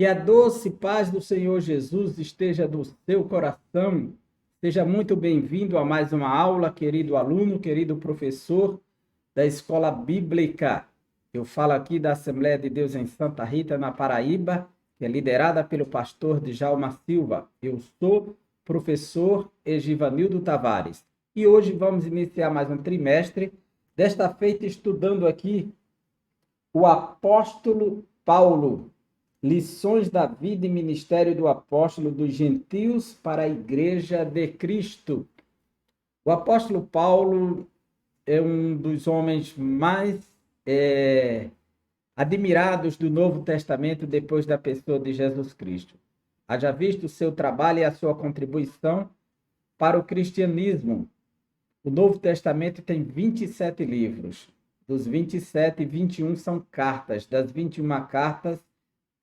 Que a doce paz do Senhor Jesus esteja no seu coração. Seja muito bem-vindo a mais uma aula, querido aluno, querido professor da Escola Bíblica. Eu falo aqui da Assembleia de Deus em Santa Rita, na Paraíba, que é liderada pelo pastor Djalma Silva. Eu sou professor Egivanildo Tavares. E hoje vamos iniciar mais um trimestre, desta feita estudando aqui o apóstolo Paulo. Lições da vida e ministério do apóstolo dos gentios para a Igreja de Cristo. O apóstolo Paulo é um dos homens mais admirados do Novo Testamento depois da pessoa de Jesus Cristo. Haja visto o seu trabalho e a sua contribuição para o cristianismo. O Novo Testamento tem 27 livros. Dos 27, 21 são cartas. Das 21 cartas,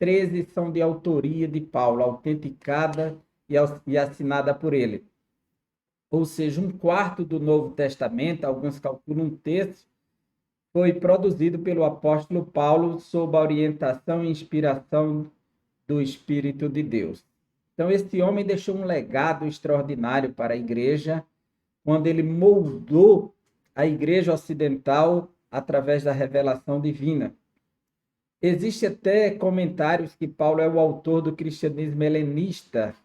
13 são de autoria de Paulo, autenticada e assinada por ele. Ou seja, um quarto do Novo Testamento, alguns calculam um terço, foi produzido pelo apóstolo Paulo sob a orientação e inspiração do Espírito de Deus. Então, esse homem deixou um legado extraordinário para a igreja, quando ele moldou a igreja ocidental através da revelação divina. Existe até comentários que Paulo é o autor do cristianismo helenista,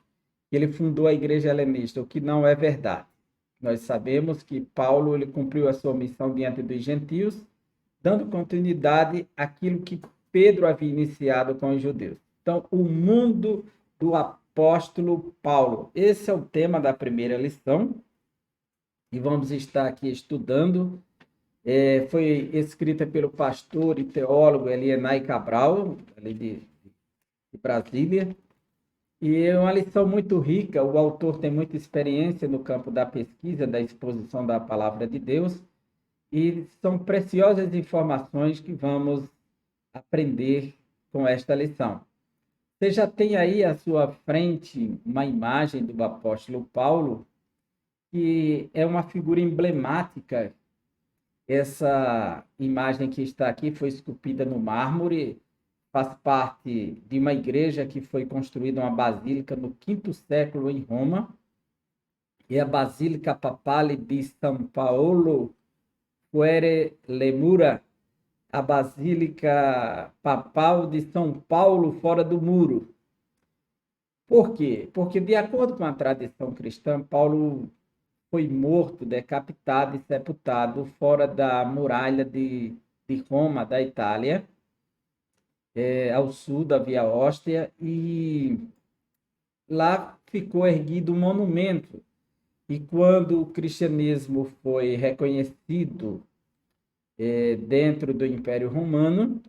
que ele fundou a igreja helenista, o que não é verdade. Nós sabemos que Paulo ele cumpriu a sua missão diante dos gentios, dando continuidade àquilo que Pedro havia iniciado com os judeus. Então, o mundo do apóstolo Paulo. Esse é o tema da primeira lição, e vamos estar aqui estudando. Foi escrita pelo pastor e teólogo Elienay Cabral, ali de Brasília, e é uma lição muito rica. O autor tem muita experiência no campo da pesquisa, da exposição da palavra de Deus, e são preciosas informações que vamos aprender com esta lição. Você já tem aí à sua frente uma imagem do apóstolo Paulo, que é uma figura emblemática. Essa imagem que está aqui foi esculpida no mármore, faz parte de uma igreja que foi construída, uma basílica no quinto século em Roma, e a Basílica Papale de São Paulo fuere Lemura, a Basílica Papal de São Paulo fora do muro. Por quê? Porque, de acordo com a tradição cristã, Paulo foi morto, decapitado e sepultado fora da muralha de Roma, da Itália, ao sul da Via Óstia, e lá ficou erguido um monumento. E quando o cristianismo foi reconhecido dentro do Império Romano,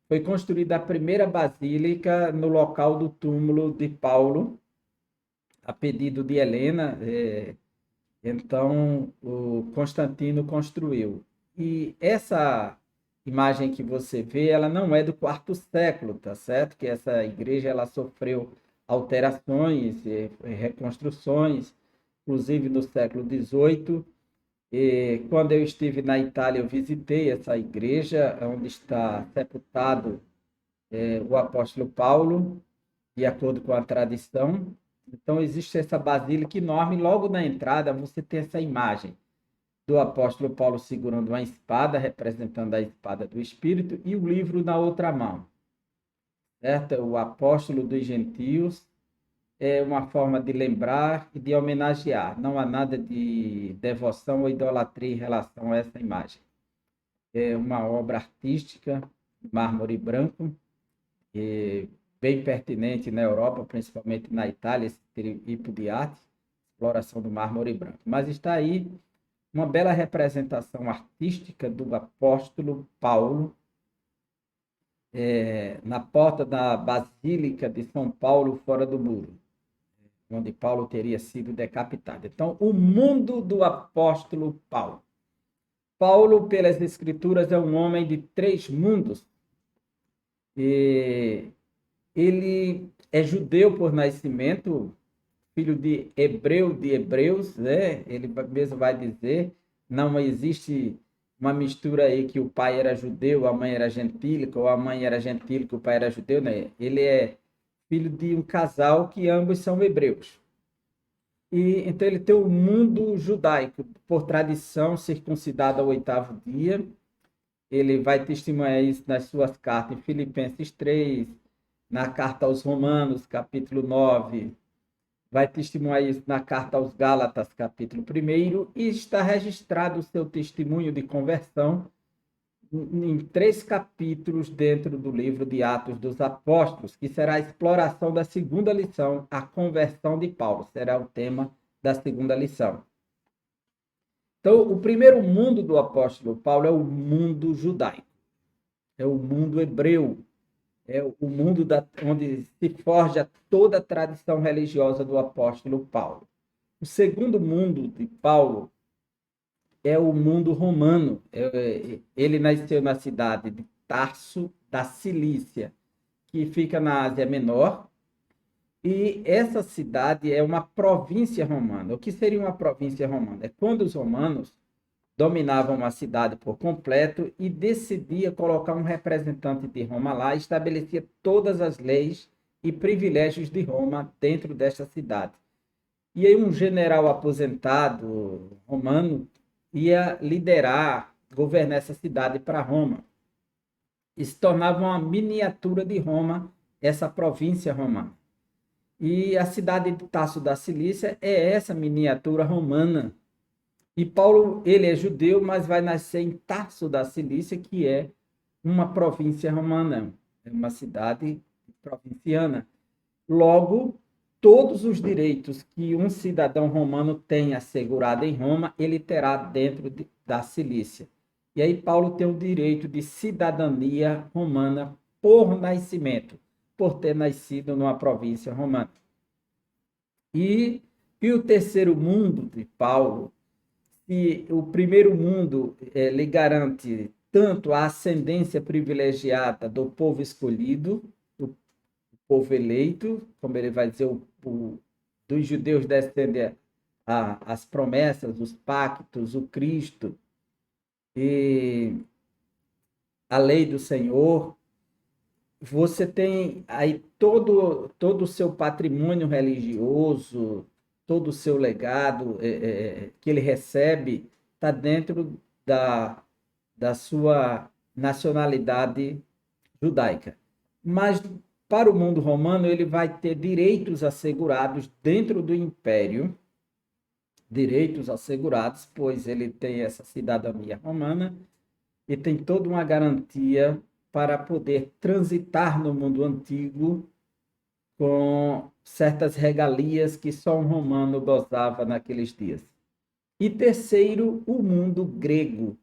foi construída a primeira basílica no local do túmulo de Paulo, a pedido de Helena. Então, o Constantino construiu. E essa imagem que você vê, ela não é do quarto século, tá certo? Que essa igreja ela sofreu alterações e reconstruções, inclusive no século XVIII. E quando eu estive na Itália, eu visitei essa igreja, onde está sepultado o apóstolo Paulo, de acordo com a tradição. Então, existe essa basílica enorme. Logo na entrada, você tem essa imagem do apóstolo Paulo segurando uma espada, representando a espada do Espírito, e o livro na outra mão. Certo? O apóstolo dos gentios é uma forma de lembrar e de homenagear. Não há nada de devoção ou idolatria em relação a essa imagem. É uma obra artística, mármore branco, bem pertinente na Europa, principalmente na Itália, esse tipo de arte, exploração do mármore branco. Mas está aí uma bela representação artística do apóstolo Paulo, na porta da Basílica de São Paulo, fora do muro, onde Paulo teria sido decapitado. Então, o mundo do apóstolo Paulo. Paulo, pelas Escrituras, é um homem de 3 mundos. Ele é judeu por nascimento, filho de hebreu de hebreus, né? Ele mesmo vai dizer, não existe uma mistura aí que o pai era judeu, a mãe era gentílica, ou a mãe era gentílica, o pai era judeu, né? Ele é filho de um casal que ambos são hebreus. E então ele tem o mundo judaico, por tradição, circuncidado ao 8º dia. Ele vai testemunhar isso nas suas cartas em Filipenses 3, na carta aos Romanos, capítulo 9, vai testemunhar isso na carta aos Gálatas, capítulo 1, e está registrado o seu testemunho de conversão em 3 capítulos dentro do livro de Atos dos Apóstolos, que será a exploração da segunda lição, a conversão de Paulo, será o tema da segunda lição. Então, o primeiro mundo do apóstolo Paulo é o mundo judaico, é o mundo hebreu, é o mundo onde se forja toda a tradição religiosa do apóstolo Paulo. O segundo mundo de Paulo é o mundo romano. Ele nasceu na cidade de Tarso, da Cilícia, que fica na Ásia Menor, e essa cidade é uma província romana. O que seria uma província romana? É quando os romanos dominavam uma cidade por completo e decidia colocar um representante de Roma lá e estabelecia todas as leis e privilégios de Roma dentro desta cidade. E aí um general aposentado romano ia liderar, governar essa cidade para Roma. E se tornava uma miniatura de Roma, essa província romana. E a cidade de Tarso da Cilícia é essa miniatura romana. E Paulo, ele é judeu, mas vai nascer em Tarso da Cilícia, que é uma província romana, é uma cidade provinciana. Logo, todos os direitos que um cidadão romano tem assegurado em Roma, ele terá dentro da Cilícia. E aí Paulo tem o direito de cidadania romana por nascimento, por ter nascido numa província romana. E o terceiro mundo de Paulo, se o primeiro mundo lhe garante tanto a ascendência privilegiada do povo escolhido, do povo eleito, como ele vai dizer, dos judeus descendem as promessas, os pactos, o Cristo e a lei do Senhor. Você tem aí todo o seu patrimônio religioso, todo o seu legado que ele recebe está dentro da sua nacionalidade judaica. Mas para o mundo romano ele vai ter direitos assegurados dentro do império, direitos assegurados, pois ele tem essa cidadania romana e tem toda uma garantia para poder transitar no mundo antigo com certas regalias que só um romano gozava naqueles dias. E terceiro, o mundo grego,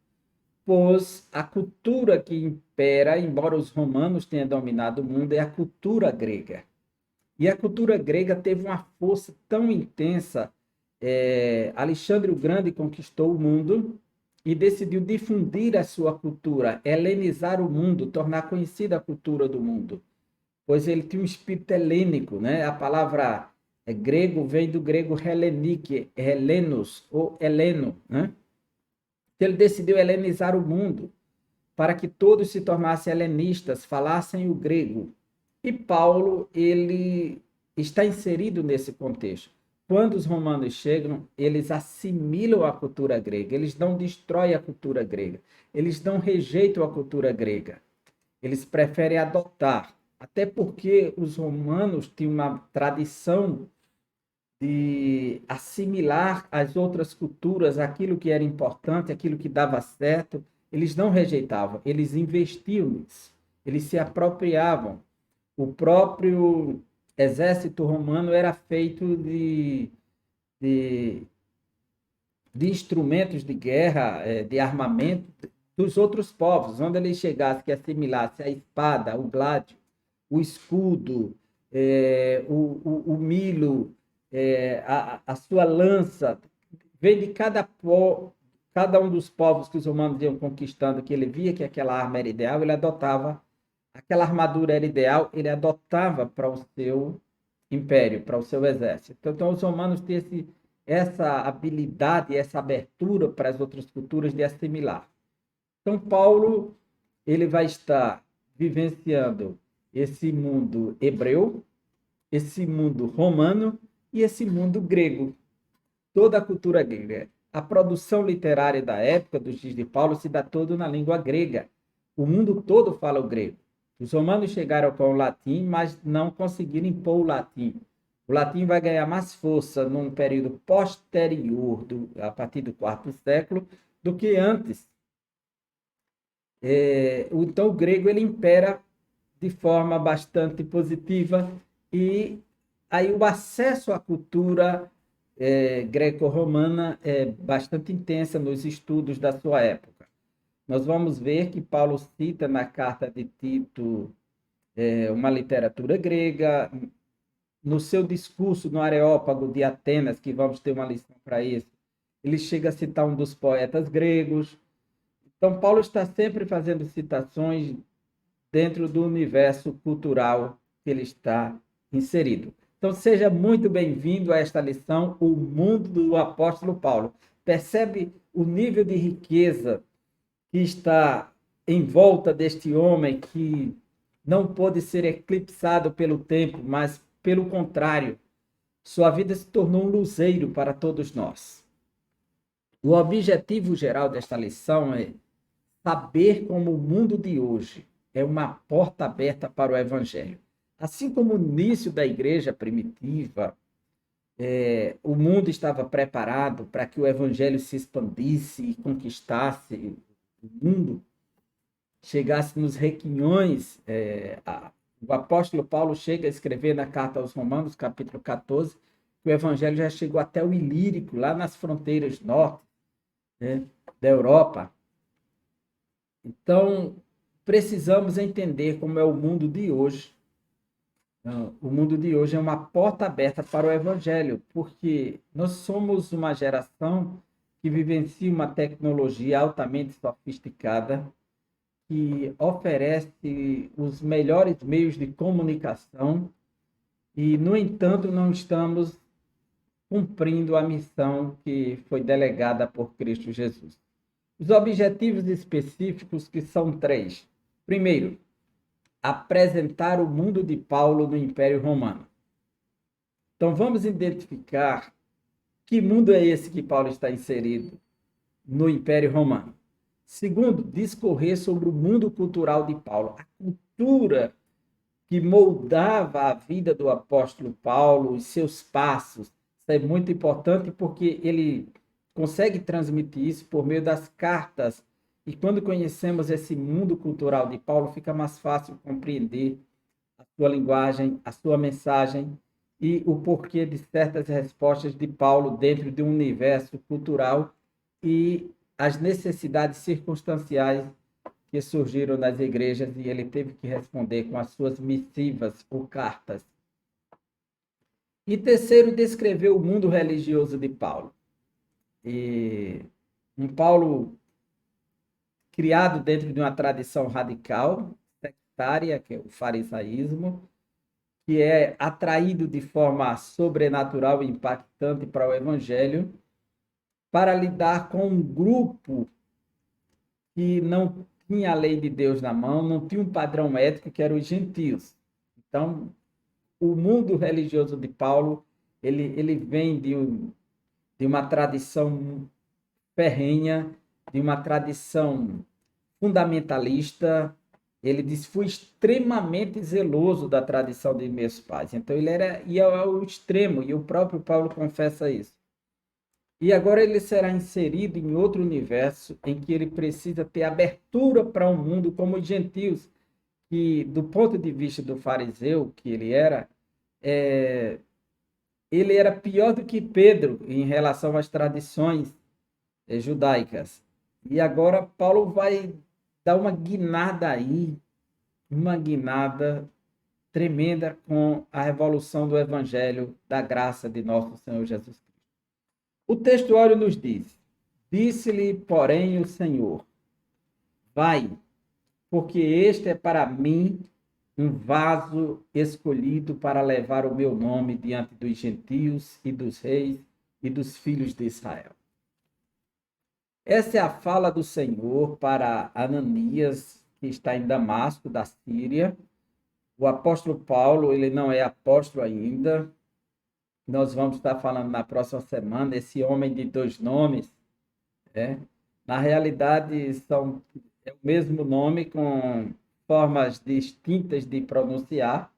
pois a cultura que impera, embora os romanos tenham dominado o mundo, é a cultura grega. E a cultura grega teve uma força tão intensa. Alexandre o Grande conquistou o mundo e decidiu difundir a sua cultura, helenizar o mundo, tornar conhecida a cultura do mundo, pois ele tinha um espírito helênico, né? A palavra grego vem do grego helenique, helenos ou heleno, né? Ele decidiu helenizar o mundo para que todos se tornassem helenistas, falassem o grego. E Paulo, ele está inserido nesse contexto. Quando os romanos chegam, eles assimilam a cultura grega, eles não destroem a cultura grega, eles não rejeitam a cultura grega, eles preferem adotar, até porque os romanos tinham uma tradição de assimilar às outras culturas aquilo que era importante, aquilo que dava certo, eles não rejeitavam, eles investiam nisso, eles se apropriavam. O próprio exército romano era feito de instrumentos de guerra, de armamento dos outros povos, onde ele chegasse, que assimilasse a espada, o gládio, o escudo, o milo, a sua lança, vem de cada um dos povos que os romanos iam conquistando, que ele via que aquela arma era ideal, ele adotava, aquela armadura era ideal, ele adotava para o seu império, para o seu exército. Então os romanos tinham essa habilidade, essa abertura para as outras culturas de assimilar. Então Paulo, ele vai estar vivenciando esse mundo hebreu, esse mundo romano e esse mundo grego, toda a cultura grega. A produção literária da época dos dias de Paulo se dá todo na língua grega. O mundo todo fala o grego. Os romanos chegaram com o latim, mas não conseguiram impor o latim. O latim vai ganhar mais força num período posterior, a partir do quarto século, do que antes. Então, o grego ele impera de forma bastante positiva e aí o acesso à cultura greco-romana é bastante intensa nos estudos da sua época. Nós vamos ver que Paulo cita na carta de Tito uma literatura grega, no seu discurso no Areópago de Atenas, que vamos ter uma lição para isso, ele chega a citar um dos poetas gregos. Então, Paulo está sempre fazendo citações dentro do universo cultural que ele está inserido. Então, seja muito bem-vindo a esta lição, O Mundo do Apóstolo Paulo. Percebe o nível de riqueza que está em volta deste homem que não pôde ser eclipsado pelo tempo, mas, pelo contrário, sua vida se tornou um luzeiro para todos nós. O objetivo geral desta lição é saber como o mundo de hoje é uma porta aberta para o Evangelho. Assim como no início da igreja primitiva, o mundo estava preparado para que o Evangelho se expandisse e conquistasse o mundo, chegasse nos requinhões. O apóstolo Paulo chega a escrever na carta aos Romanos, capítulo 14, que o Evangelho já chegou até o Ilírico, lá nas fronteiras norte, né, da Europa. Então, precisamos entender como é o mundo de hoje. O mundo de hoje é uma porta aberta para o Evangelho, porque nós somos uma geração que vivencia uma tecnologia altamente sofisticada, que oferece os melhores meios de comunicação e, no entanto, não estamos cumprindo a missão que foi delegada por Cristo Jesus. Os objetivos específicos que são 3. Primeiro, apresentar o mundo de Paulo no Império Romano. Então vamos identificar que mundo é esse que Paulo está inserido no Império Romano. Segundo, discorrer sobre o mundo cultural de Paulo, a cultura que moldava a vida do apóstolo Paulo, os seus passos. Isso é muito importante porque ele consegue transmitir isso por meio das cartas. E quando conhecemos esse mundo cultural de Paulo, fica mais fácil compreender a sua linguagem, a sua mensagem e o porquê de certas respostas de Paulo dentro de um universo cultural e as necessidades circunstanciais que surgiram nas igrejas e ele teve que responder com as suas missivas ou cartas. E terceiro, descrever o mundo religioso de Paulo. Um Paulo criado dentro de uma tradição radical, sectária, que é o farisaísmo, que é atraído de forma sobrenatural e impactante para o evangelho, para lidar com um grupo que não tinha a lei de Deus na mão, não tinha um padrão ético, que eram os gentios. Então, o mundo religioso de Paulo, ele vem de uma tradição ferrenha, de uma tradição fundamentalista. Ele diz: fui extremamente zeloso da tradição de meus pais. Então, ele ia ao extremo, e o próprio Paulo confessa isso. E agora ele será inserido em outro universo em que ele precisa ter abertura para um mundo como os gentios, que, do ponto de vista do fariseu que ele era pior do que Pedro em relação às tradições judaicas. E agora Paulo vai dar uma guinada aí, uma guinada tremenda com a revolução do evangelho da graça de nosso Senhor Jesus Cristo. O textuário nos diz: disse-lhe, porém, o Senhor: vai, porque este é para mim um vaso escolhido para levar o meu nome diante dos gentios e dos reis e dos filhos de Israel. Essa é a fala do Senhor para Ananias, que está em Damasco, da Síria, O apóstolo Paulo, ele não é apóstolo ainda. Nós vamos estar falando na próxima semana, esse homem de dois nomes, né? Na realidade, é o mesmo nome com formas distintas de pronunciar.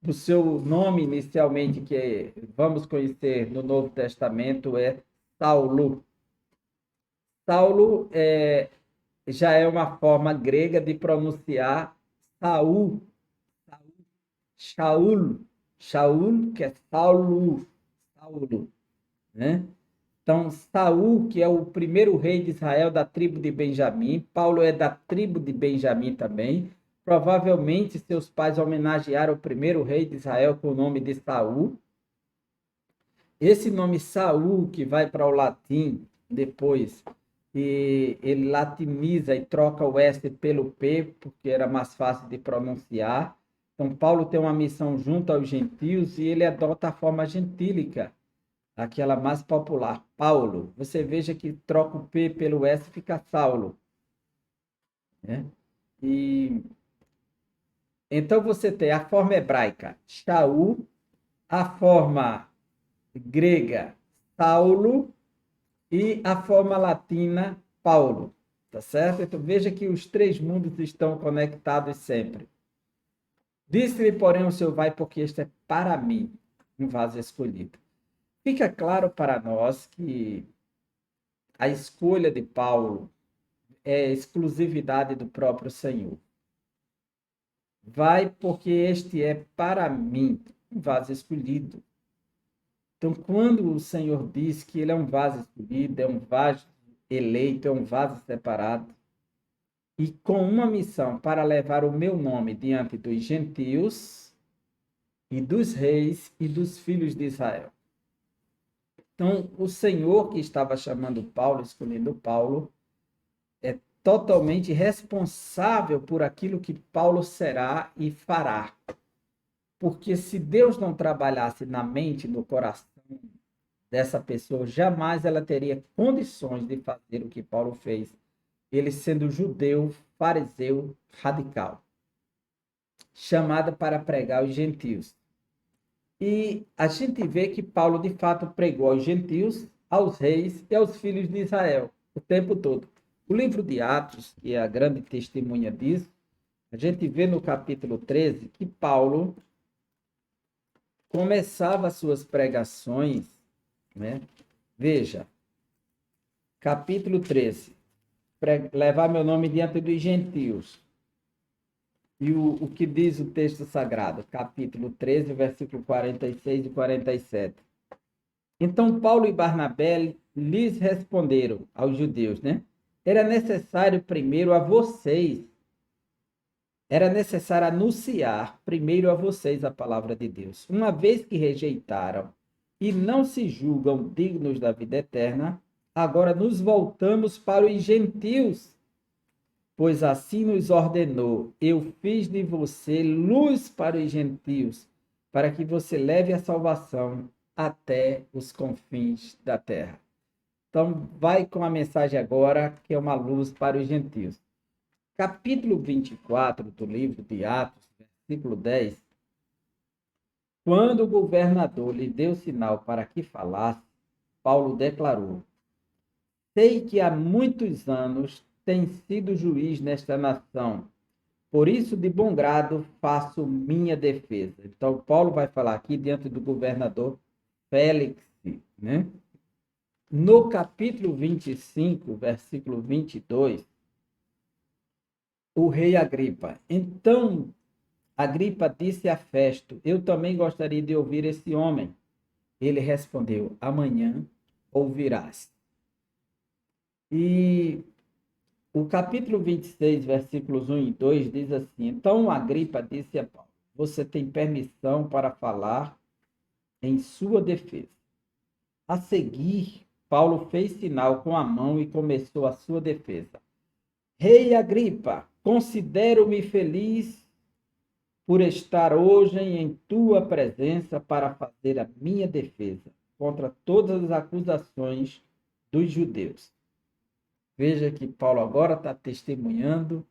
O seu nome inicialmente, que vamos conhecer no Novo Testamento, é Saulo. Saulo já é uma forma grega de pronunciar Saul, Shaul, Shaul, que é Saulo, Saulo, né? Então, Saul, que é o primeiro rei de Israel da tribo de Benjamim, Paulo é da tribo de Benjamim também. Provavelmente seus pais homenagearam o primeiro rei de Israel com o nome de Saul. Esse nome Saul, que vai para o latim depois, e ele latiniza e troca o S pelo P, porque era mais fácil de pronunciar. Então, Paulo tem uma missão junto aos gentios e ele adota a forma gentílica, aquela mais popular, Paulo. Você veja que troca o P pelo S, fica Saulo, né? E então você tem a forma hebraica, Shaul, a forma grega, Saulo, e a forma latina, Paulo. Tá certo? Então veja que os três mundos estão conectados sempre. Disse-lhe, porém, o seu vai, porque este é para mim um vaso escolhido. Fica claro para nós que a escolha de Paulo é exclusividade do próprio Senhor. Vai, porque este é para mim um vaso escolhido. Então, quando o Senhor diz que ele é um vaso escolhido, é um vaso eleito, é um vaso separado, e com uma missão para levar o meu nome diante dos gentios e dos reis e dos filhos de Israel. Então, o Senhor que estava chamando Paulo, escolhendo Paulo, é totalmente responsável por aquilo que Paulo será e fará. Porque se Deus não trabalhasse na mente, no coração dessa pessoa, jamais ela teria condições de fazer o que Paulo fez, ele sendo judeu, fariseu, radical, chamado para pregar aos gentios. E a gente vê que Paulo, de fato, pregou aos gentios, aos reis e aos filhos de Israel, o tempo todo. O livro de Atos, que é a grande testemunha disso, a gente vê no capítulo 13 que Paulo começava suas pregações, né? Veja, capítulo 13, levar meu nome diante dos gentios. E o que diz o texto sagrado? Capítulo 13, versículo 46 e 47. Então Paulo e Barnabé lhes responderam aos judeus, né? Era necessário anunciar primeiro a vocês a palavra de Deus. Uma vez que rejeitaram e não se julgam dignos da vida eterna, agora nos voltamos para os gentios, pois assim nos ordenou: eu fiz de você luz para os gentios, para que você leve a salvação até os confins da terra. Então, vai com a mensagem agora, que é uma luz para os gentios. Capítulo 24 do livro de Atos, versículo 10. Quando o governador lhe deu sinal para que falasse, Paulo declarou: sei que há muitos anos tem sido juiz nesta nação, por isso de bom grado faço minha defesa. Então, Paulo vai falar aqui diante do governador Félix, né? No capítulo 25, versículo 22, o rei Agripa. Então, Agripa disse a Festo: eu também gostaria de ouvir esse homem. Ele respondeu: amanhã ouvirás. E o capítulo 26, versículos 1 e 2 diz assim: então Agripa disse a Paulo: você tem permissão para falar em sua defesa. A seguir, Paulo fez sinal com a mão e começou a sua defesa. Rei Agripa, considero-me feliz por estar hoje em tua presença para fazer a minha defesa contra todas as acusações dos judeus. Veja que Paulo agora está testemunhando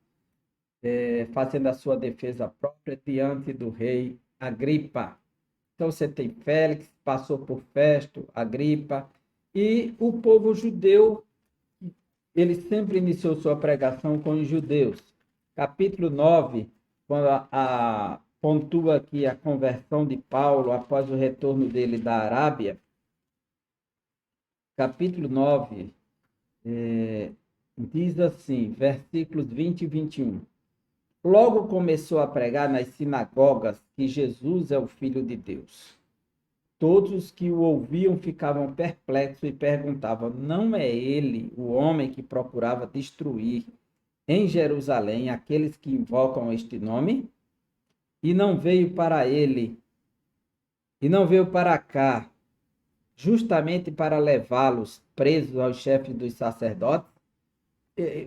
fazendo a sua defesa própria diante do rei Agripa. Então você tem Félix, passou por Festo, Agripa, e o povo judeu, ele sempre iniciou sua pregação com os judeus. Capítulo 9, quando pontua aqui a conversão de Paulo após o retorno dele da Arábia, capítulo 9, diz assim, versículos 20 e 21. Logo começou a pregar nas sinagogas que Jesus é o Filho de Deus. Todos os que o ouviam ficavam perplexos e perguntavam: não é ele o homem que procurava destruir em Jerusalém aqueles que invocam este nome? E não veio para cá, justamente para levá-los presos aos chefes dos sacerdotes?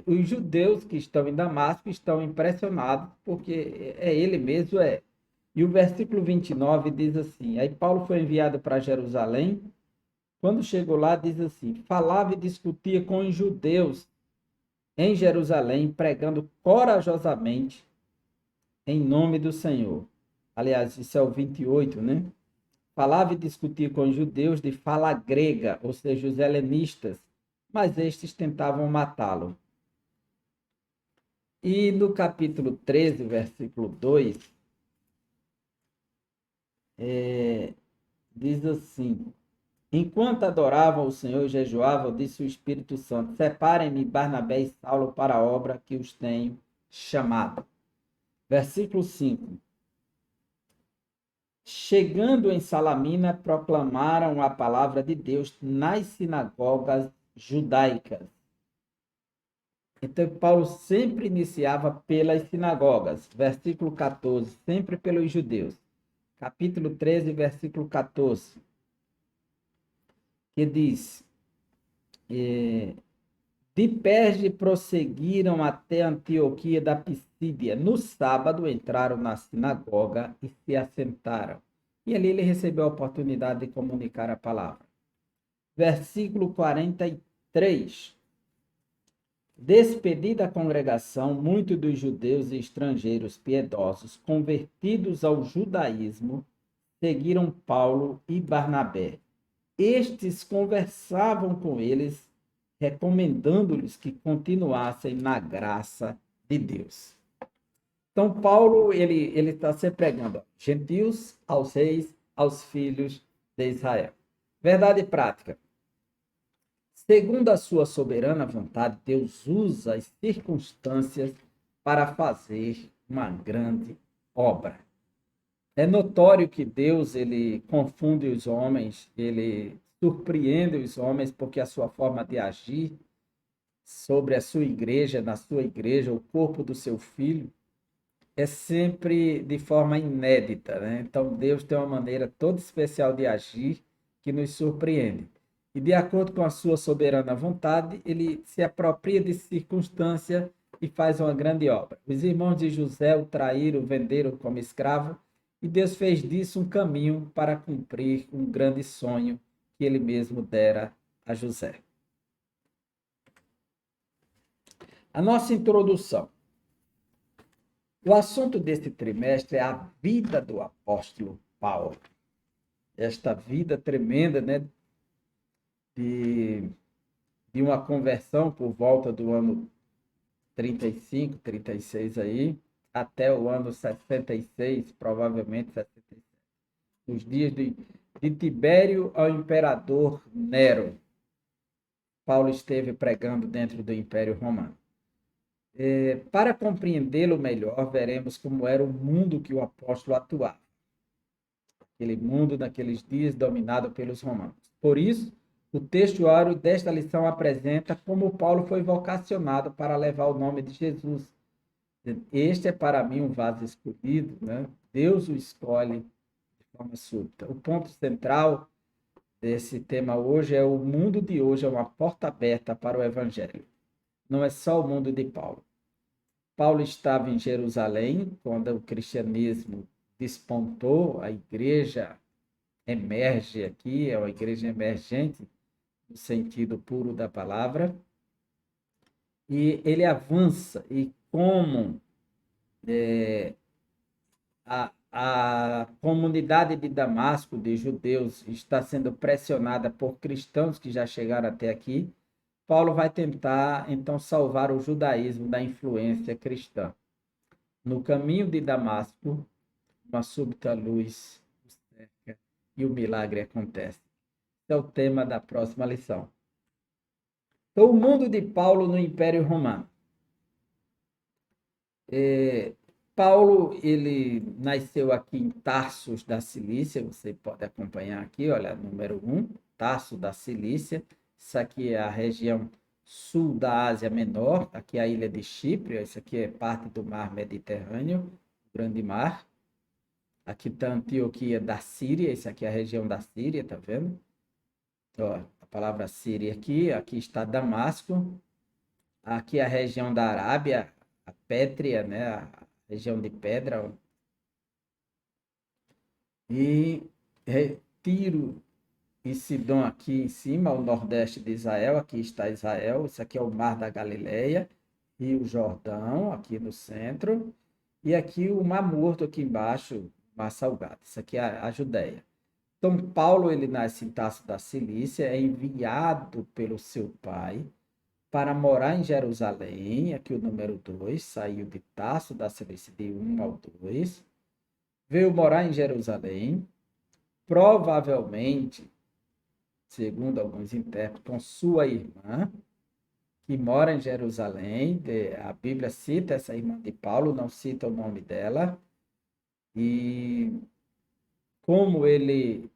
Os judeus que estão em Damasco estão impressionados, porque é ele mesmo, é. E o versículo 29 diz assim: aí Paulo foi enviado para Jerusalém. Quando chegou lá, diz assim: falava e discutia com os judeus em Jerusalém, pregando corajosamente em nome do Senhor. Aliás, isso é o 28, né? Falava e discutia com os judeus de fala grega, ou seja, os helenistas, mas estes tentavam matá-lo. E no capítulo 13, versículo 2, diz assim: enquanto adoravam o Senhor e jejuavam, disse o Espírito Santo: separem-me Barnabé e Saulo para a obra que os tenho chamado. Versículo 5. Chegando em Salamina, proclamaram a palavra de Deus nas sinagogas judaicas. Então, Paulo sempre iniciava pelas sinagogas. Versículo 14, sempre pelos judeus. Capítulo 13, versículo 14, que diz: de Perge prosseguiram até Antioquia da Pisídia. No sábado entraram na sinagoga e se assentaram. E ali ele recebeu a oportunidade de comunicar a palavra. Versículo 43. Despedida a congregação, muitos dos judeus e estrangeiros piedosos, convertidos ao judaísmo, seguiram Paulo e Barnabé. Estes conversavam com eles, recomendando-lhes que continuassem na graça de Deus. Então, Paulo, ele está sempre pregando gentios, aos reis, aos filhos de Israel. Verdade prática. Segundo a sua soberana vontade, Deus usa as circunstâncias para fazer uma grande obra. É notório que Deus, ele confunde os homens, ele surpreende os homens, porque a sua forma de agir sobre a sua igreja, na sua igreja, o corpo do seu filho, é sempre de forma inédita, né? Então Deus tem uma maneira toda especial de agir que nos surpreende. E de acordo com a sua soberana vontade, ele se apropria de circunstância e faz uma grande obra. Os irmãos de José o traíram, o venderam como escravo, e Deus fez disso um caminho para cumprir um grande sonho que ele mesmo dera a José. A nossa introdução. O assunto deste trimestre é a vida do apóstolo Paulo. Esta vida tremenda, né, de uma conversão por volta do ano 35, 36 aí, até o ano 66, provavelmente 67. Nos dias de Tibério ao imperador Nero. Paulo esteve pregando dentro do Império Romano. Para compreendê-lo melhor, veremos como era o mundo que o apóstolo atuava. Aquele mundo naqueles dias dominado pelos romanos. Por isso, o textuário desta lição apresenta como Paulo foi vocacionado para levar o nome de Jesus. Este é para mim um vaso escolhido, né? Deus o escolhe de forma súbita. O ponto central desse tema hoje é: o mundo de hoje é uma porta aberta para o evangelho. Não é só o mundo de Paulo. Paulo estava em Jerusalém quando o cristianismo despontou, a igreja emerge aqui, é uma igreja emergente no sentido puro da palavra, e ele avança, e como A comunidade de Damasco, de judeus, está sendo pressionada por cristãos que já chegaram até aqui. Paulo vai tentar, então, salvar o judaísmo da influência cristã. No caminho de Damasco, uma súbita luz o cerca e o milagre acontece. Esse é o tema da próxima lição. Então, o mundo de Paulo no Império Romano. Paulo, ele nasceu aqui em Tarsus da Cilícia, você pode acompanhar aqui, olha, número 1, Tarso da Cilícia. Isso aqui é a região sul da Ásia Menor, aqui é a ilha de Chipre, isso aqui é parte do mar Mediterrâneo, Grande Mar. Aqui está Antioquia da Síria, isso aqui é a região da Síria, tá vendo? Ó, a palavra Síria aqui está Damasco, aqui é a região da Arábia, a Pétria, né, a região de Pedra, e Tiro e Sidom aqui em cima, ao nordeste de Israel, aqui está Israel, isso aqui é o Mar da Galileia, Rio Jordão, aqui no centro, e aqui o Mar Morto aqui embaixo, Mar Salgado, isso aqui é a Judéia. Então, Paulo, ele nasce em Tarso da Cilícia, é enviado pelo seu pai para morar em Jerusalém, aqui o número 2, saiu de Tarso da Cilícia de 1 ao 2, veio morar em Jerusalém, provavelmente, segundo alguns intérpretes, com sua irmã, que mora em Jerusalém. A Bíblia cita essa irmã de Paulo, não cita o nome dela. E como ele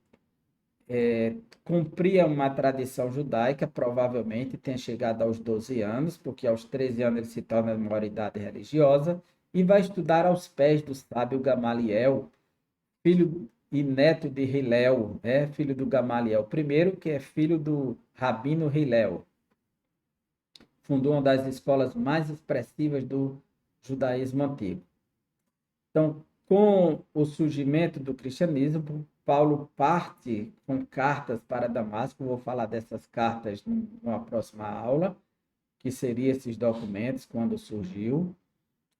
cumpria uma tradição judaica, provavelmente tenha chegado aos 12 anos, porque aos 13 anos ele se torna maioridade religiosa, e vai estudar aos pés do sábio Gamaliel, filho e neto de Hilel, filho do Gamaliel I, que é filho do Rabino Hilel. Fundou uma das escolas mais expressivas do judaísmo antigo. Então, com o surgimento do cristianismo, Paulo parte com cartas para Damasco. Vou falar dessas cartas numa próxima aula, que seriam esses documentos, quando surgiu.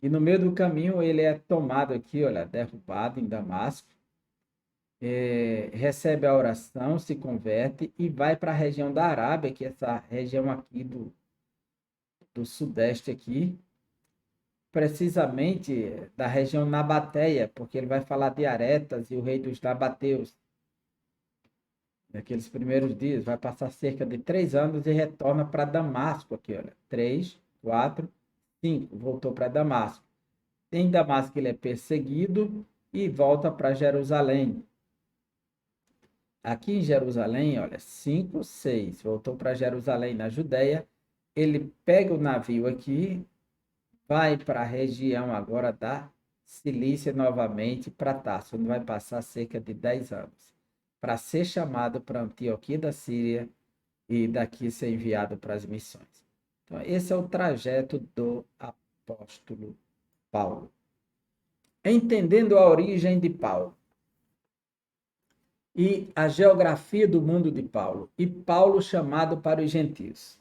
E no meio do caminho ele é tomado aqui, olha, derrubado em Damasco, recebe a oração, se converte e vai para a região da Arábia, que é essa região aqui do sudeste aqui, precisamente da região nabateia, porque ele vai falar de Aretas e o rei dos nabateus. Naqueles primeiros dias, vai passar cerca de 3 anos e retorna para Damasco aqui, olha, 3, 4, 5, voltou para Damasco. Em Damasco ele é perseguido e volta para Jerusalém. Aqui em Jerusalém, olha, 5, 6, voltou para Jerusalém, na Judéia. Ele pega o navio aqui, vai para a região agora da Cilícia novamente, para Tarso, onde vai passar cerca de 10 anos, para ser chamado para Antioquia da Síria e daqui ser enviado para as missões. Então, esse é o trajeto do apóstolo Paulo. Entendendo a origem de Paulo e a geografia do mundo de Paulo, e Paulo chamado para os gentios.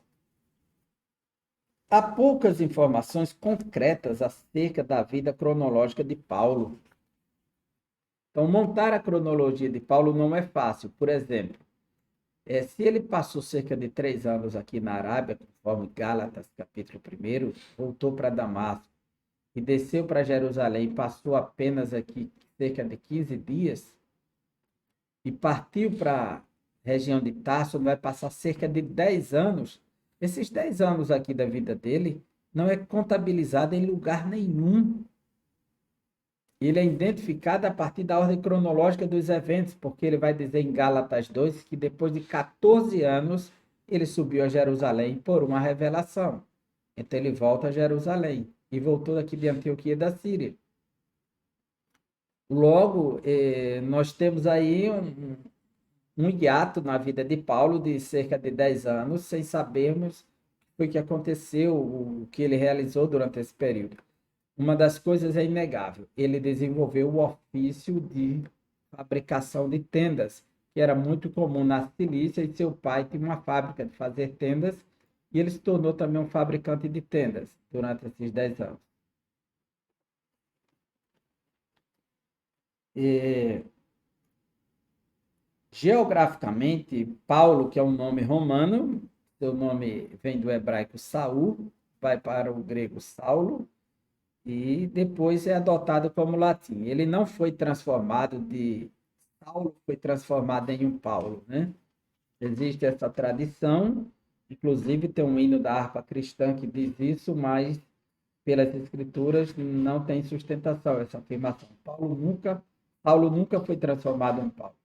Há poucas informações concretas acerca da vida cronológica de Paulo. Então, montar a cronologia de Paulo não é fácil. Por exemplo, se ele passou cerca de 3 anos aqui na Arábia, conforme Gálatas, capítulo 1, voltou para Damasco e desceu para Jerusalém, passou apenas aqui cerca de 15 dias, e partiu para a região de Tarso, onde vai passar cerca de 10 anos. Esses 10 anos aqui da vida dele não é contabilizado em lugar nenhum. Ele é identificado a partir da ordem cronológica dos eventos, porque ele vai dizer em Gálatas 2 que depois de 14 anos ele subiu a Jerusalém por uma revelação. Então ele volta a Jerusalém e voltou daqui de Antioquia da Síria. Logo, nós temos aí um hiato na vida de Paulo de cerca de 10 anos, sem sabermos o que aconteceu, o que ele realizou durante esse período. Uma das coisas é inegável, ele desenvolveu o ofício de fabricação de tendas, que era muito comum na Cilícia, e seu pai tinha uma fábrica de fazer tendas, e ele se tornou também um fabricante de tendas durante esses 10 anos. É, geograficamente, Paulo, que é um nome romano, seu nome vem do hebraico Saul, vai para o grego Saulo, e depois é adotado como latim. Ele não foi transformado de Saulo, foi transformado em um Paulo, né? Existe essa tradição, inclusive tem um hino da harpa cristã que diz isso, mas pelas escrituras não tem sustentação essa afirmação. Paulo nunca foi transformado em Paulo.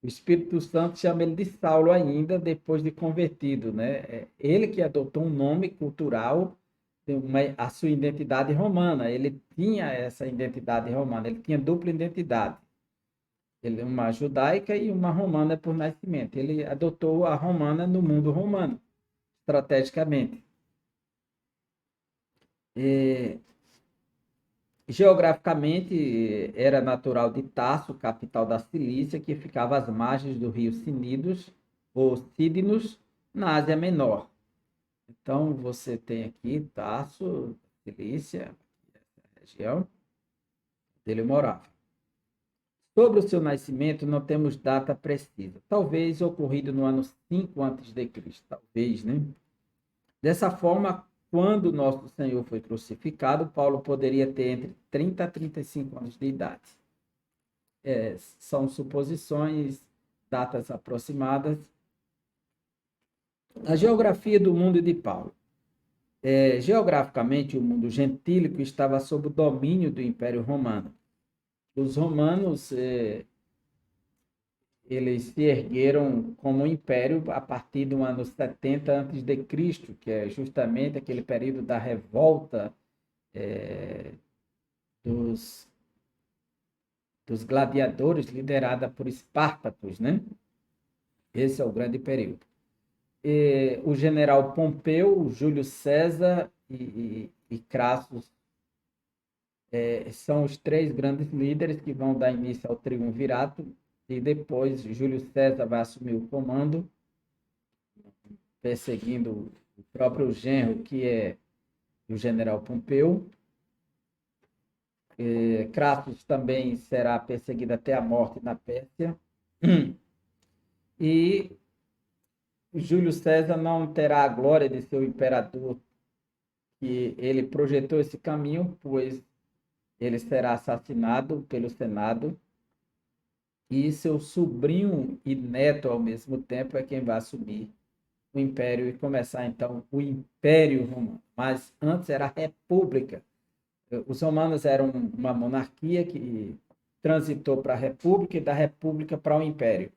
O Espírito Santo chama ele de Saulo ainda depois de convertido, né? Ele que adotou um nome cultural, a sua identidade romana. Ele tinha essa identidade romana, ele tinha dupla identidade. Ele é uma judaica e uma romana por nascimento. Ele adotou a romana no mundo romano, estrategicamente. E, geograficamente, era natural de Tarso, capital da Cilícia, que ficava às margens do rio Cnidos, ou Cídinos, na Ásia Menor. Então, você tem aqui Tarso, Cilícia, essa região, onde ele morava. Sobre o seu nascimento, não temos data precisa. Talvez ocorrido no ano 5 a.C., talvez, né? Dessa forma, quando nosso Senhor foi crucificado, Paulo poderia ter entre 30 a 35 anos de idade. São suposições, datas aproximadas. A geografia do mundo de Paulo. Geograficamente, o mundo gentílico estava sob o domínio do Império Romano. Os romanos eles se ergueram como império a partir do ano 70 a.C., que é justamente aquele período da revolta dos, dos gladiadores, liderada por Espartacus, né? Esse é o grande período. O general Pompeu, Júlio César e Crassus são os três grandes líderes que vão dar início ao triunvirato, e depois Júlio César vai assumir o comando, perseguindo o próprio genro, que é o general Pompeu. Crassus também será perseguido até a morte na Pérsia. E Júlio César não terá a glória de ser o imperador que ele projetou esse caminho, pois ele será assassinado pelo Senado e seu sobrinho e neto ao mesmo tempo é quem vai assumir o império e começar então o Império Romano. Mas antes era a República. Os romanos eram uma monarquia que transitou para a República e da República para o Império.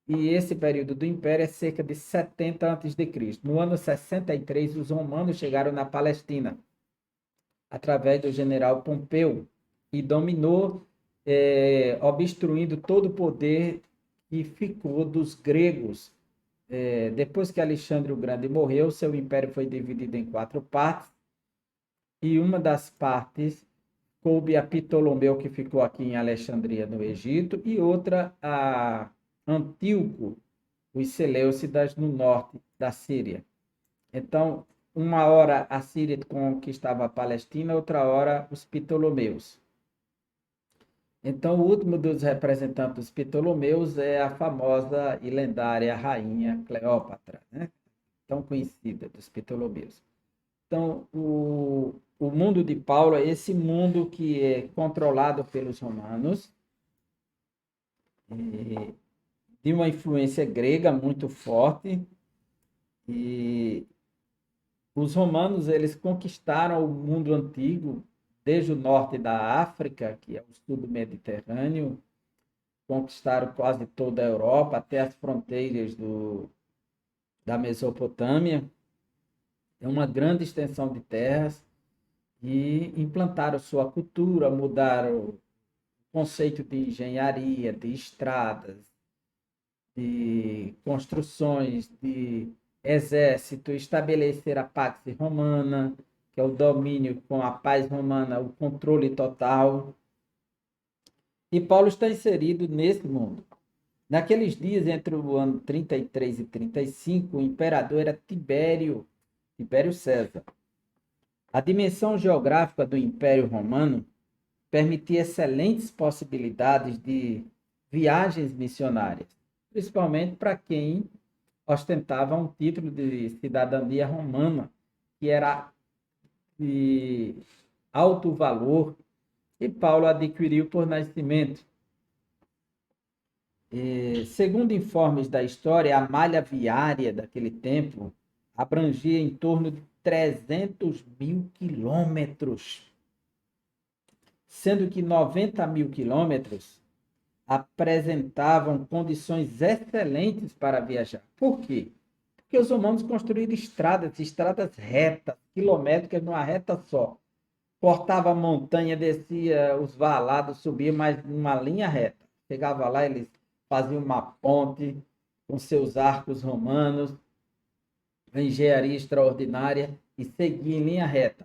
E esse período do Império é cerca de 70 a.C. No ano 63, os romanos chegaram na Palestina, através do general Pompeu, e dominou, obstruindo todo o poder que ficou dos gregos. Depois que Alexandre o Grande morreu, seu império foi dividido em 4 partes, e uma das partes coube a Ptolomeu, que ficou aqui em Alexandria, no Egito, e outra a Antíoco, os Seleucidas, no norte da Síria. Então, uma hora a Síria conquistava a Palestina, outra hora os Ptolomeus. Então, o último dos representantes dos Ptolomeus é a famosa e lendária rainha Cleópatra, né? Tão conhecida dos Ptolomeus. Então, o mundo de Paulo é esse mundo que é controlado pelos romanos, de uma influência grega muito forte, e os romanos eles conquistaram o mundo antigo desde o norte da África, que é o sul do Mediterrâneo, conquistaram quase toda a Europa até as fronteiras da Mesopotâmia. É uma grande extensão de terras e implantaram sua cultura, mudaram o conceito de engenharia, de estradas, de construções, de exército, estabelecer a Pax Romana, que é o domínio com a paz romana, o controle total. E Paulo está inserido nesse mundo. Naqueles dias, entre o ano 33 e 35, o imperador era Tibério César. A dimensão geográfica do Império Romano permitia excelentes possibilidades de viagens missionárias, principalmente para quem ostentava um título de cidadania romana, que era de alto valor, e Paulo adquiriu por nascimento. Segundo informes da história, a malha viária daquele tempo abrangia em torno de 300 mil quilômetros, sendo que 90 mil quilômetros apresentavam condições excelentes para viajar. Por quê? Porque os romanos construíram estradas retas, quilométricas numa reta só. Cortava a montanha, descia os valados, subia, mas numa linha reta. Chegava lá, eles faziam uma ponte com seus arcos romanos, uma engenharia extraordinária, e seguia em linha reta.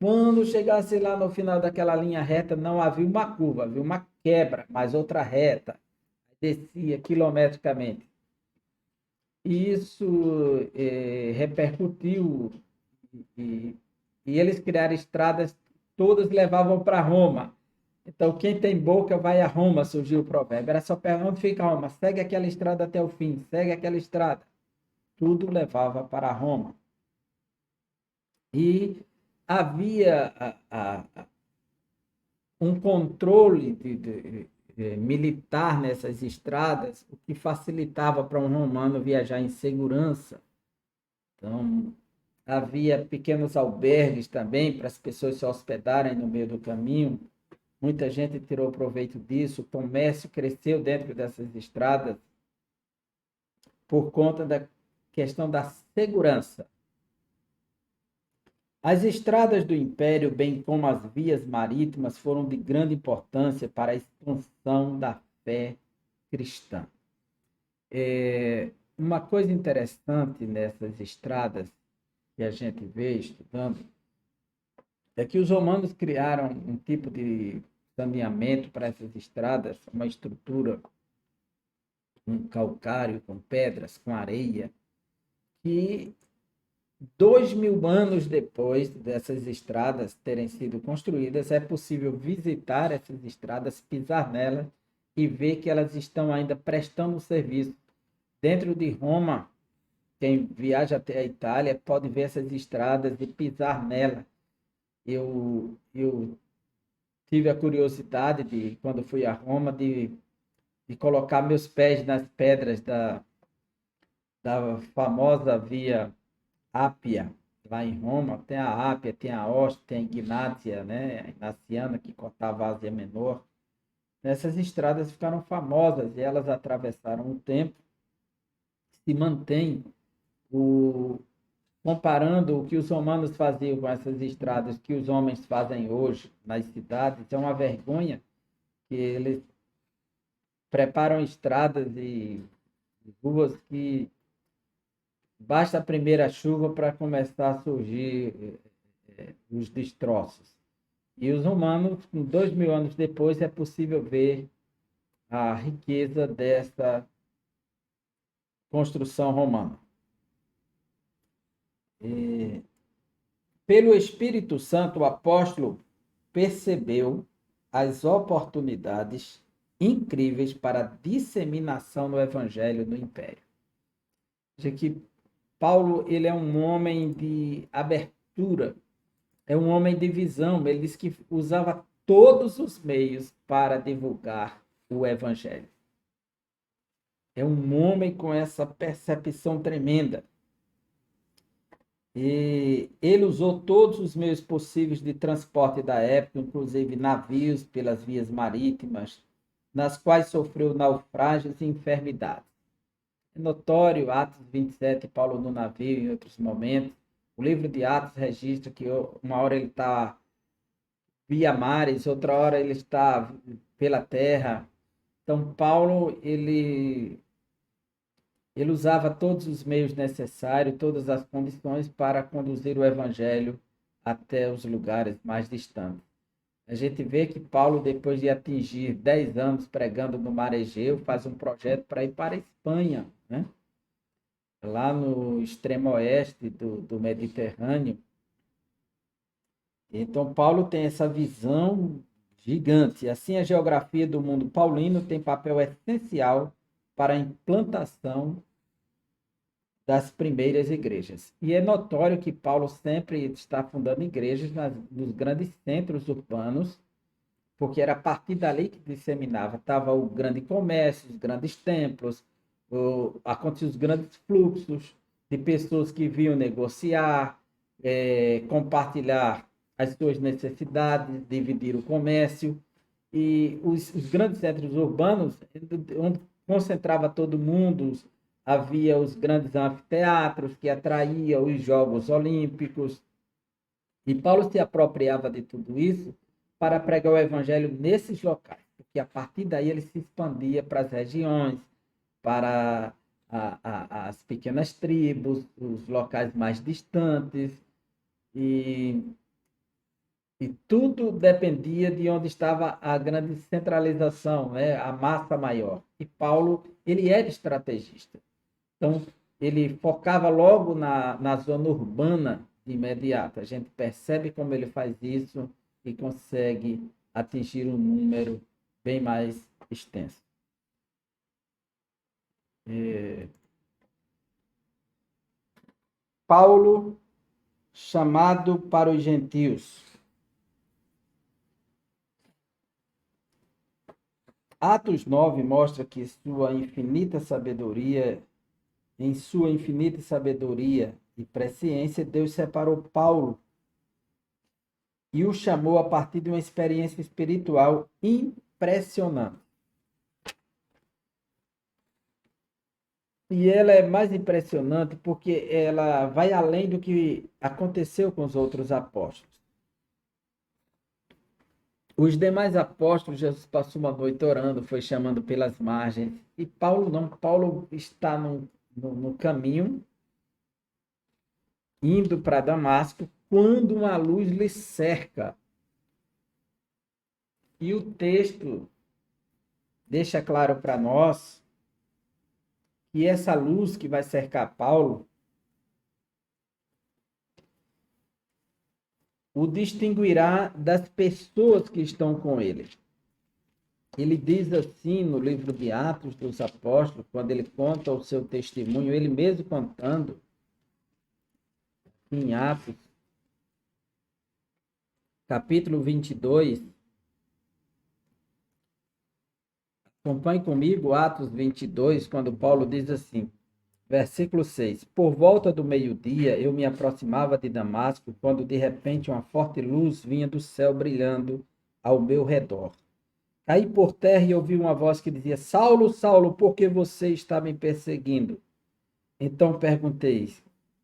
Quando chegasse lá no final daquela linha reta, não havia uma curva, havia uma quebra, mas outra reta. Descia quilometricamente. E isso repercutiu, e, e eles criaram estradas, todas levavam para Roma. Então, quem tem boca vai a Roma, surgiu o provérbio. Era só perguntar onde fica Roma. Segue aquela estrada até o fim, segue aquela estrada. Tudo levava para Roma. E havia um controle militar nessas estradas, o que facilitava para um romano viajar em segurança. Então, havia pequenos albergues também para as pessoas se hospedarem no meio do caminho. Muita gente tirou proveito disso. O comércio cresceu dentro dessas estradas por conta da questão da segurança. As estradas do Império, bem como as vias marítimas, foram de grande importância para a expansão da fé cristã. Uma coisa interessante nessas estradas que a gente vê estudando é que os romanos criaram um tipo de saneamento para essas estradas, uma estrutura com calcário, com pedras, com areia, que 2000 anos depois dessas estradas terem sido construídas, é possível visitar essas estradas, pisar nelas e ver que elas estão ainda prestando serviço. Dentro de Roma, quem viaja até a Itália pode ver essas estradas e pisar nelas. Eu tive a curiosidade de, quando fui a Roma, de colocar meus pés nas pedras da famosa via Ápia, lá em Roma. Tem a Ápia, tem a Ostia, tem a Ignácia, né? A Ignaciana, que cortava a Ásia Menor. Essas estradas ficaram famosas e elas atravessaram o tempo, se mantém comparando o que os romanos faziam com essas estradas que os homens fazem hoje nas cidades. É uma vergonha que eles preparam estradas e ruas que basta a primeira chuva para começar a surgir os destroços. E os romanos, 2000 anos depois, é possível ver a riqueza dessa construção romana. Pelo Espírito Santo, o apóstolo percebeu as oportunidades incríveis para a disseminação do evangelho no império. Veja que Paulo, ele é um homem de abertura, é um homem de visão. Ele diz que usava todos os meios para divulgar o evangelho. É um homem com essa percepção tremenda. E ele usou todos os meios possíveis de transporte da época, inclusive navios pelas vias marítimas, nas quais sofreu naufrágios e enfermidades. É notório, Atos 27, Paulo no navio, em outros momentos. O livro de Atos registra que uma hora ele está via mares, outra hora ele está pela terra. Então, Paulo, ele usava todos os meios necessários, todas as condições para conduzir o evangelho até os lugares mais distantes. A gente vê que Paulo, depois de atingir 10 anos pregando no Mar Egeu, faz um projeto para ir para a Espanha, né? Lá no extremo oeste do Mediterrâneo. Então, Paulo tem essa visão gigante. Assim, a geografia do mundo paulino tem papel essencial para a implantação das primeiras igrejas. E é notório que Paulo sempre está fundando igrejas nos grandes centros urbanos, porque era a partir dali que disseminava. Estava o grande comércio, os grandes templos, aconteciam os grandes fluxos de pessoas que vinham negociar, compartilhar as suas necessidades, dividir o comércio. E os grandes centros urbanos, onde concentrava todo mundo, havia os grandes anfiteatros que atraíam os Jogos Olímpicos. E Paulo se apropriava de tudo isso para pregar o evangelho nesses locais, porque a partir daí ele se expandia para as regiões, para as pequenas tribos, os locais mais distantes, e, e tudo dependia de onde estava a grande centralização, né? A massa maior. E Paulo, ele era estrategista. Então, ele focava logo na zona urbana de imediato. A gente percebe como ele faz isso e consegue atingir um número bem mais extenso. Paulo, chamado para os gentios. Atos 9 mostra que em sua infinita sabedoria e presciência, Deus separou Paulo e o chamou a partir de uma experiência espiritual impressionante. E ela é mais impressionante porque ela vai além do que aconteceu com os outros apóstolos. Os demais apóstolos, Jesus passou uma noite orando, foi chamando pelas margens. E Paulo não. Paulo está no caminho, indo para Damasco, quando uma luz lhe cerca. E o texto deixa claro para nós que essa luz que vai cercar Paulo o distinguirá das pessoas que estão com ele. Ele diz assim no livro de Atos dos Apóstolos, quando ele conta o seu testemunho, ele mesmo contando, em Atos, capítulo 22. Acompanhe comigo Atos 22, quando Paulo diz assim, versículo 6. Por volta do meio-dia, eu me aproximava de Damasco, quando de repente uma forte luz vinha do céu brilhando ao meu redor. Caí por terra e ouvi uma voz que dizia, Saulo, Saulo, por que você está me perseguindo? Então perguntei,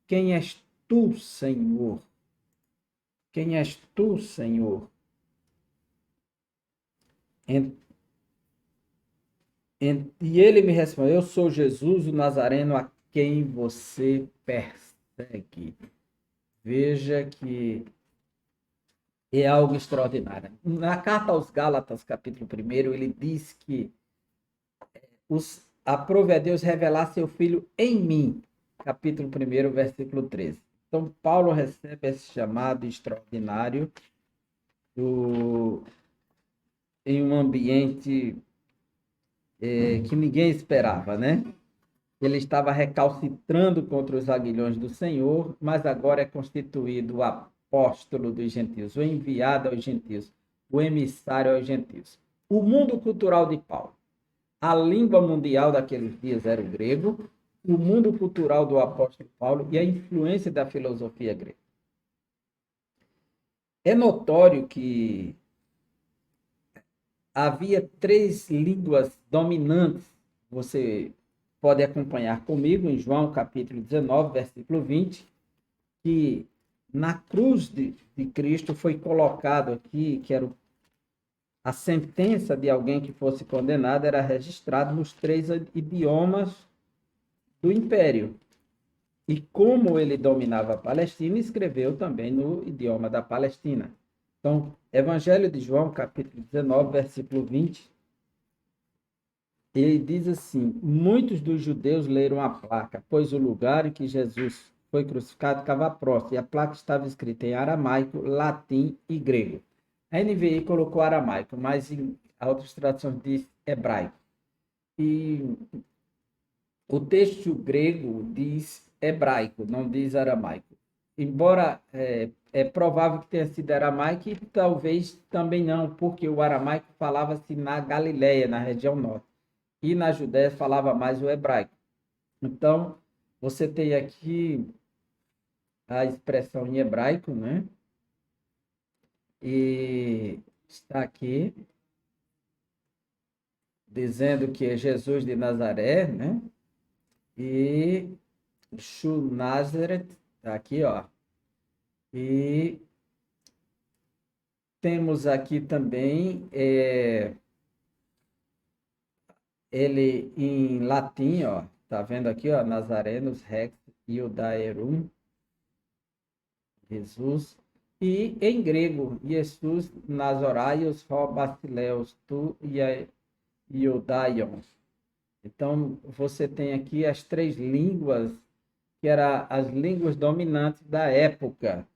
quem és tu, Senhor? Quem és tu, Senhor? E ele me respondeu, eu sou Jesus, o Nazareno, a quem você persegue. Veja que é algo extraordinário. Na carta aos Gálatas, capítulo 1, ele diz que aprove a Deus revelar seu Filho em mim, capítulo 1, versículo 13. Então, Paulo recebe esse chamado extraordinário em um ambiente que ninguém esperava, né? Ele estava recalcitrando contra os aguilhões do Senhor, mas agora é constituído o apóstolo dos gentios, o enviado aos gentios, o emissário aos gentios. O mundo cultural de Paulo. A língua mundial daqueles dias era o grego, o mundo cultural do apóstolo Paulo e a influência da filosofia grega. É notório que havia 3 línguas dominantes. Você pode acompanhar comigo em João capítulo 19, versículo 20, que na cruz de Cristo foi colocado aqui, que era a sentença de alguém que fosse condenado, era registrado nos 3 idiomas do império. E como ele dominava a Palestina, escreveu também no idioma da Palestina. Então, Evangelho de João, capítulo 19, versículo 20, ele diz assim, muitos dos judeus leram a placa, pois o lugar em que Jesus foi crucificado ficava próximo, e a placa estava escrita em aramaico, latim e grego. A NVI colocou aramaico, mas em outras traduções diz hebraico. E o texto grego diz hebraico, não diz aramaico. Embora é provável que tenha sido aramaico, e talvez também não, porque o aramaico falava-se na Galileia, na região norte, e na Judéia falava mais o hebraico. Então, você tem aqui a expressão em hebraico, né? E está aqui dizendo que é Jesus de Nazaré, né? E Shu Nazareth, tá aqui, ó. E temos aqui também ele em latim, ó. Tá vendo aqui, ó? Nazarenos Rex Iudaerum, Jesus. E em grego, Jesus Nazoraios Ho Basileus Tu Iudaion. Então, você tem aqui as três línguas, que eram as línguas dominantes da época.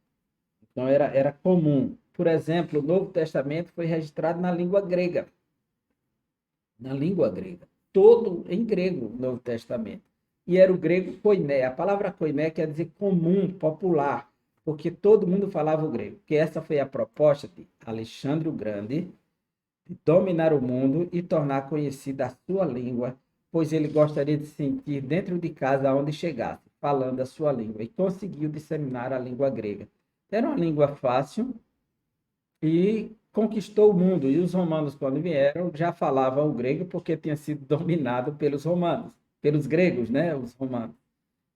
Então, era comum. Por exemplo, o Novo Testamento foi registrado na língua grega. Na língua grega. Todo em grego, o Novo Testamento. E era o grego koiné. A palavra koiné quer dizer comum, popular, porque todo mundo falava o grego. Que essa foi a proposta de Alexandre o Grande, de dominar o mundo e tornar conhecida a sua língua, pois ele gostaria de se sentir dentro de casa onde chegasse, falando a sua língua, e conseguiu disseminar a língua grega. Era uma língua fácil e conquistou o mundo. E os romanos, quando vieram, já falavam o grego porque tinha sido dominado pelos romanos, pelos gregos, né? Os romanos.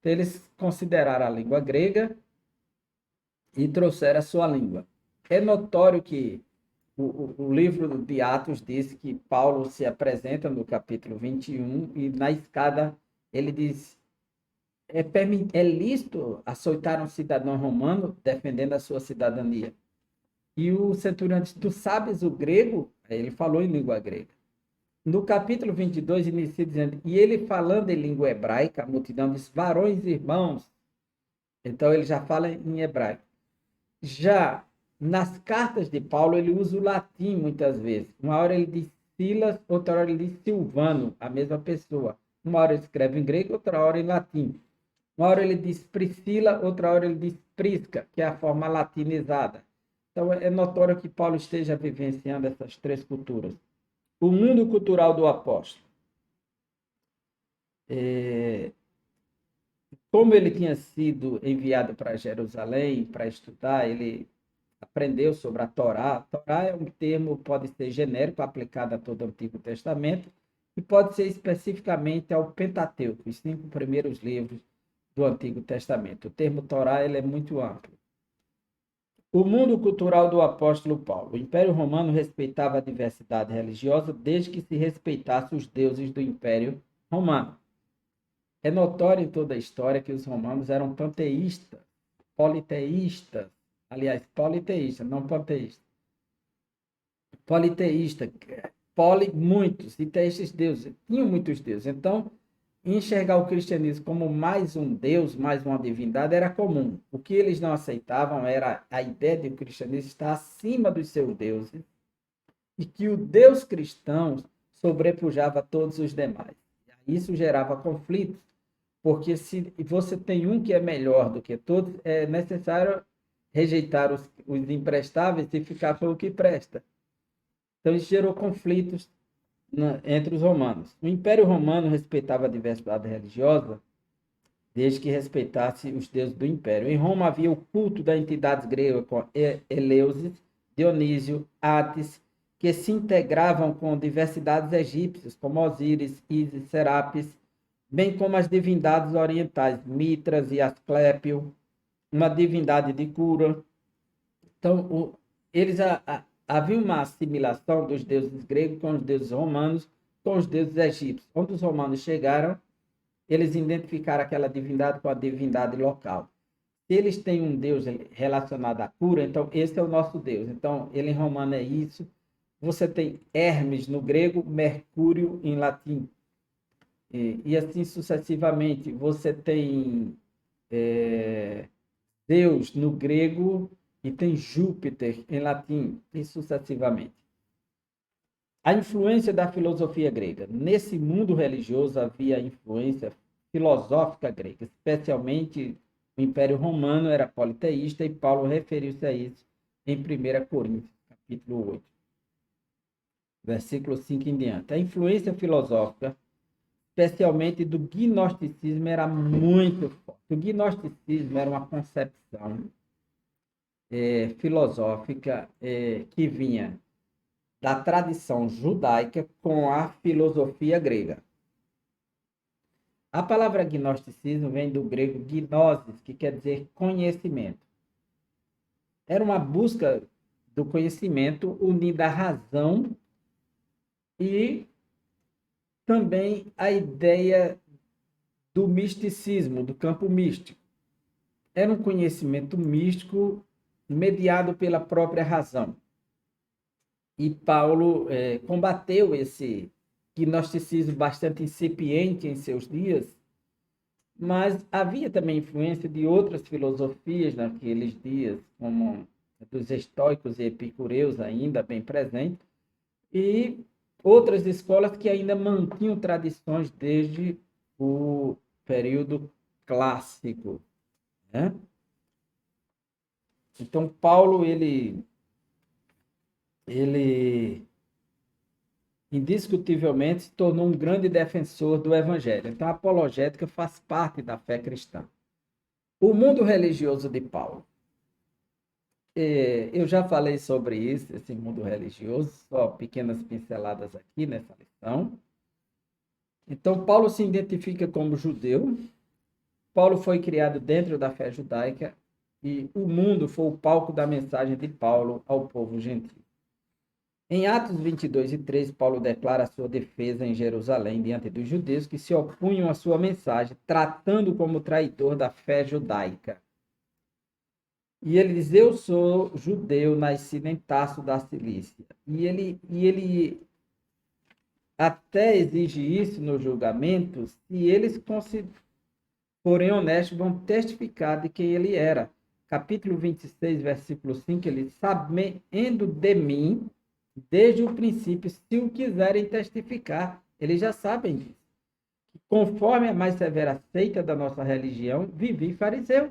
Então, eles consideraram a língua grega e trouxeram a sua língua. É notório que o livro de Atos diz que Paulo se apresenta no capítulo 21 e na escada ele diz: é lícito açoitar um cidadão romano defendendo a sua cidadania. E o centurião disse: tu sabes o grego? Aí ele falou em língua grega. No capítulo 22, inicia dizendo: e ele falando em língua hebraica, a multidão diz: varões e irmãos. Então ele já fala em hebraico. Já nas cartas de Paulo, ele usa o latim muitas vezes. Uma hora ele diz Silas, outra hora ele diz Silvano, a mesma pessoa. Uma hora ele escreve em grego, outra hora em latim. Uma hora ele diz Priscila, outra hora ele diz Prisca, que é a forma latinizada. Então é notório que Paulo esteja vivenciando essas três culturas. O mundo cultural do apóstolo. Como ele tinha sido enviado para Jerusalém para estudar, ele aprendeu sobre a Torá. A Torá é um termo, pode ser genérico, aplicado a todo o Antigo Testamento, e pode ser especificamente ao Pentateuco, os 5 primeiros livros do Antigo Testamento. O termo Torá ele é muito amplo. O mundo cultural do apóstolo Paulo. O Império Romano respeitava a diversidade religiosa desde que se respeitasse os deuses do Império Romano. É notório em toda a história que os romanos eram panteístas, politeístas, aliás, politeístas, não panteístas. Politeísta, muitos, e teístas deuses, tinham muitos deuses. Então, enxergar o cristianismo como mais um Deus, mais uma divindade, era comum. O que eles não aceitavam era a ideia de que o cristianismo está acima dos seus deuses e que o Deus cristão sobrepujava todos os demais. Isso gerava conflitos, porque se você tem um que é melhor do que todos, é necessário rejeitar os imprestáveis e ficar com o que presta. Então, isso gerou conflitos entre os romanos. O Império Romano respeitava a diversidade religiosa, desde que respeitasse os deuses do Império. Em Roma havia o culto das entidades gregas, com Eleusis, Dionísio, Atis, que se integravam com diversidades egípcias, como Osíris, Ísis, Serapis, bem como as divindades orientais, Mitras e Asclépio, uma divindade de cura. Então, eles havia uma assimilação dos deuses gregos com os deuses romanos, com os deuses egípcios. Quando os romanos chegaram, eles identificaram aquela divindade com a divindade local. Se eles têm um deus relacionado à cura, então esse é o nosso deus. Então, ele em romano é isso. Você tem Hermes no grego, Mercúrio em latim. E assim sucessivamente. Você tem Deus no grego, e tem Júpiter em latim, e sucessivamente. A influência da filosofia grega. Nesse mundo religioso havia influência filosófica grega, especialmente o Império Romano era politeísta e Paulo referiu-se a isso em 1 Coríntios, capítulo 8, versículo 5 em diante. A influência filosófica, especialmente do gnosticismo, era muito forte. O gnosticismo era uma concepção filosófica que vinha da tradição judaica com a filosofia grega. A palavra gnosticismo vem do grego gnosis, que quer dizer conhecimento. Era uma busca do conhecimento unida à razão e também a ideia do misticismo, do campo místico. Era um conhecimento místico mediado pela própria razão. E Paulo combateu esse gnosticismo bastante incipiente em seus dias, mas havia também influência de outras filosofias naqueles dias, como dos estoicos e epicureus ainda bem presentes, e outras escolas que ainda mantinham tradições desde o período clássico, né? Então Paulo ele indiscutivelmente se tornou um grande defensor do evangelho. Então a apologética faz parte da fé cristã. O mundo religioso de Paulo. Eu já falei sobre isso, esse mundo religioso, só pequenas pinceladas aqui nessa lição. Então, Paulo se identifica como judeu. Paulo foi criado dentro da fé judaica e o mundo foi o palco da mensagem de Paulo ao povo gentil. Em Atos 22 e 3, Paulo declara a sua defesa em Jerusalém diante dos judeus que se opunham à sua mensagem, tratando como traidor da fé judaica. E ele diz: eu sou judeu, nascido em Tarso da Cilícia. E ele até exige isso no julgamento, se eles forem honestos, vão testificar de quem ele era. Capítulo 26, versículo 5, ele diz: sabendo de mim, desde o princípio, se o quiserem testificar, eles já sabem disso. Conforme a mais severa seita da nossa religião, vivi fariseu.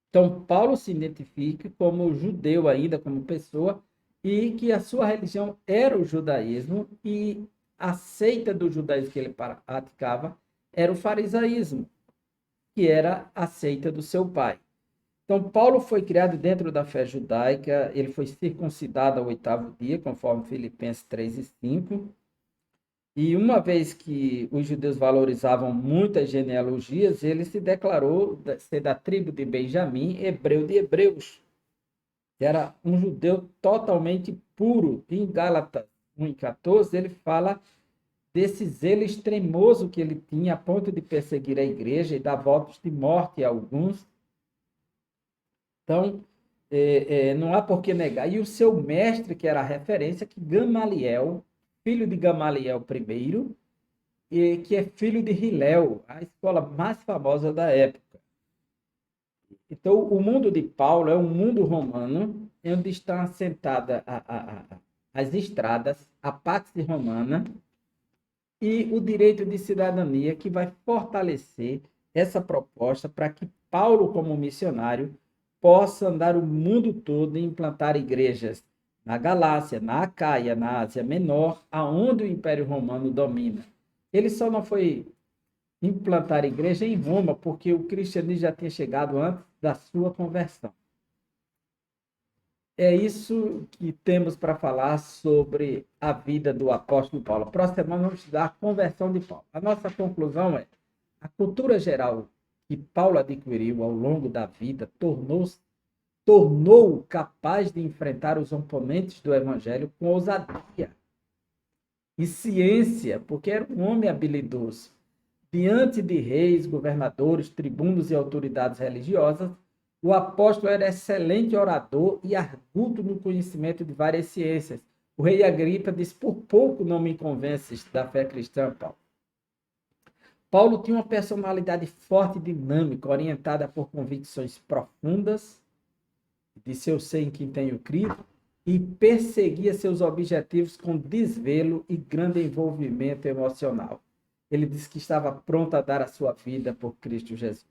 Então, Paulo se identifica como judeu ainda, como pessoa, e que a sua religião era o judaísmo, e a seita do judaísmo que ele praticava era o farisaísmo, que era a seita do seu pai. Então, Paulo foi criado dentro da fé judaica, ele foi circuncidado ao 8º dia, conforme Filipenses 3 e 5. E uma vez que os judeus valorizavam muitas genealogias, ele se declarou ser da tribo de Benjamim, hebreu de hebreus. Era um judeu totalmente puro. Em Gálatas 1:14, ele fala desse zelo extremoso que ele tinha a ponto de perseguir a igreja e dar votos de morte a alguns. Então, não há por que negar. E o seu mestre, que era a referência, que Gamaliel, filho de Gamaliel I, e que é filho de Hilel, a escola mais famosa da época. Então, o mundo de Paulo é um mundo romano, onde estão assentadas as estradas, a Pax Romana e o direito de cidadania, que vai fortalecer essa proposta para que Paulo, como missionário, possa andar o mundo todo e implantar igrejas na Galácia, na Acaia, na Ásia Menor, aonde o Império Romano domina. Ele só não foi implantar igreja em Roma porque o cristianismo já tinha chegado antes da sua conversão. É isso que temos para falar sobre a vida do apóstolo Paulo. A próxima semana vamos estudar a conversão de Paulo. A nossa conclusão é: a cultura geral que Paulo adquiriu ao longo da vida tornou-o capaz de enfrentar os oponentes do evangelho com ousadia e ciência, porque era um homem habilidoso. Diante de reis, governadores, tribunos e autoridades religiosas, o apóstolo era excelente orador e arguto no conhecimento de várias ciências. O rei Agripa diz: por pouco não me convences da fé cristã, Paulo. Paulo tinha uma personalidade forte e dinâmica, orientada por convicções profundas disse: eu sei em quem tenho crido, e perseguia seus objetivos com desvelo e grande envolvimento emocional. Ele disse que estava pronto a dar a sua vida por Cristo Jesus.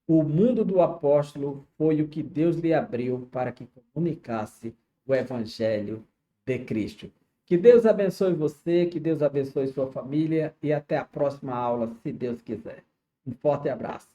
O mundo do apóstolo foi o que Deus lhe abriu para que comunicasse o evangelho de Cristo. Que Deus abençoe você, que Deus abençoe sua família e até a próxima aula, se Deus quiser. Um forte abraço.